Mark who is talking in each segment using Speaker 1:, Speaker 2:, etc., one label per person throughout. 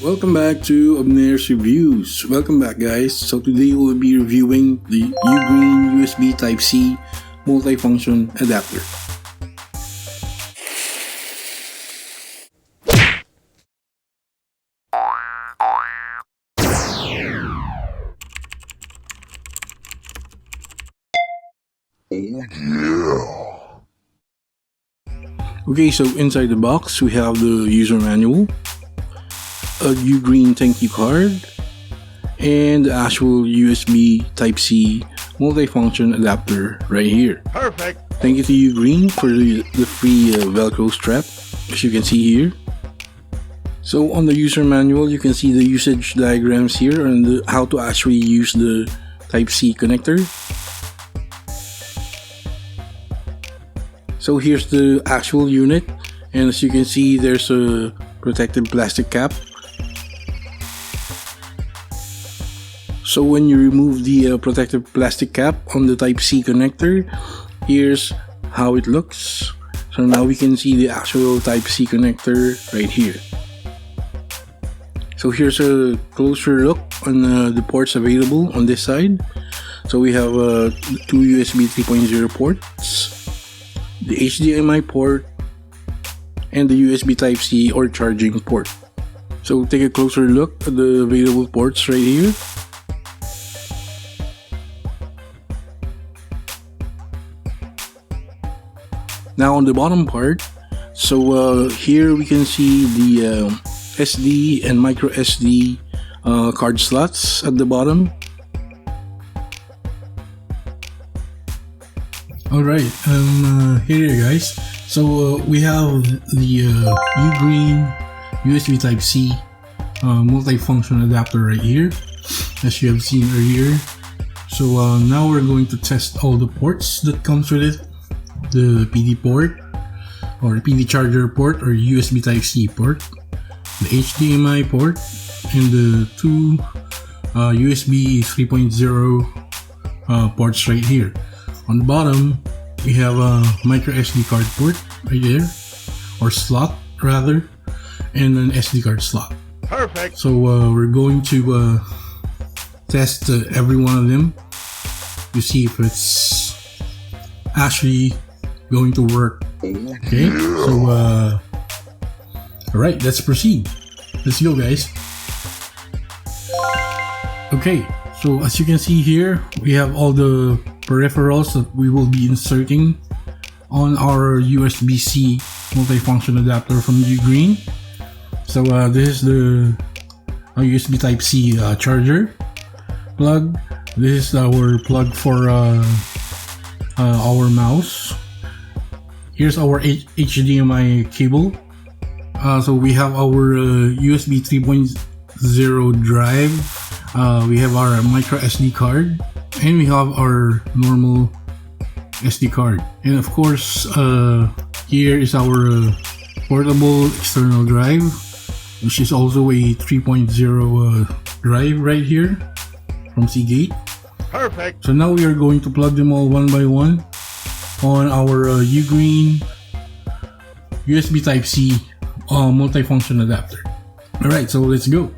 Speaker 1: Welcome back to Abner's Reviews. Welcome back, guys. So today we'll be reviewing the UGREEN USB Type-C multifunction adapter. Okay, so inside the box we have the user manual, a UGREEN thank you card, and the actual USB Type-C multifunction adapter right here.
Speaker 2: Perfect.
Speaker 1: Thank you to UGREEN for the free Velcro strap, as you can see here. So on the user manual, you can see the usage diagrams here and how to actually use the Type-C connector. So here's the actual unit, and as you can see, there's a protective plastic cap. So when you remove the protective plastic cap on the Type-C connector, here's how it looks. So now we can see the actual Type-C connector right here. So here's a closer look on the ports available on this side. So we have two USB 3.0 ports, the HDMI port, and the USB Type-C or charging port. So take a closer look at the available ports right here. Now on the bottom part, so here we can see the SD and micro SD card slots at the bottom. Alright, here you guys. So we have the UGREEN USB Type-C multifunction adapter right here, as you have seen earlier. So now we're going to test all the ports that comes with it. The PD port, or PD charger port, or USB Type-C port, the HDMI port, and the two USB 3.0 ports right here. On the bottom, we have a micro SD card port right there, or slot rather, and an SD card slot.
Speaker 2: Perfect.
Speaker 1: So we're going to test every one of them to see if it's actually going to work. Okay, so alright, let's proceed. Let's go, guys. Okay, so as you can see here, we have all the peripherals that we will be inserting on our USB C multifunction adapter from UGREEN. So this is the USB Type-C charger plug. This is our plug for our mouse. Here's our HDMI cable. So we have our USB 3.0 drive. We have our micro SD card, and we have our normal SD card. And of course, here is our portable external drive, which is also a 3.0 drive right here from Seagate.
Speaker 2: Perfect.
Speaker 1: So now we are going to plug them all one by one on our UGREEN USB Type-C multifunction adapter. Alright, so let's go.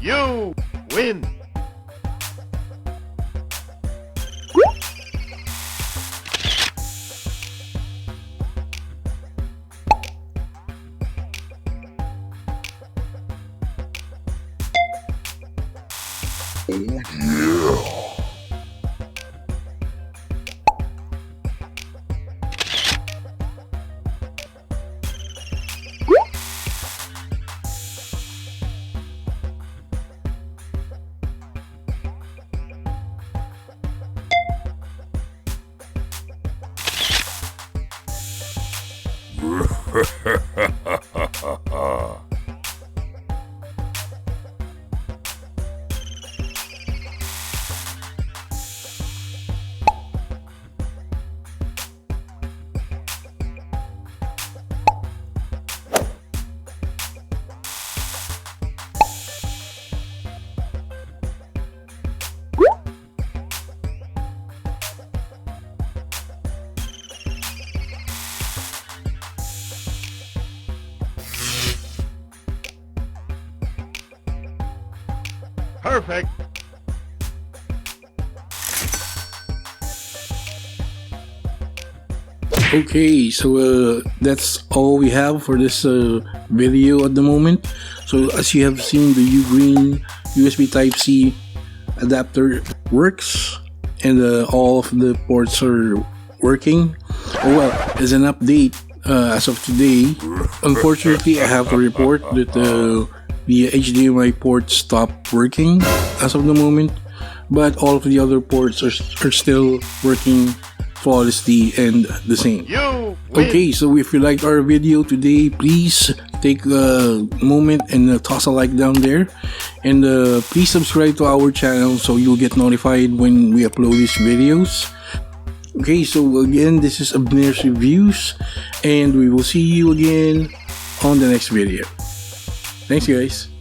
Speaker 2: You win! Perfect.
Speaker 1: Okay, so that's all we have for this video at the moment. So as you have seen, the UGREEN USB Type-C adapter works, and all of the ports are working. Oh well, as an update, as of today, unfortunately I have to report that the HDMI port stopped working as of the moment, but all of the other ports are still working flawlessly and the same. Okay, so if you liked our video today, please take a moment and toss a like down there, and please subscribe to our channel so you'll get notified when we upload these videos. Okay, so again, this is Abner's Reviews, and we will see you again on the next video. Thanks guys.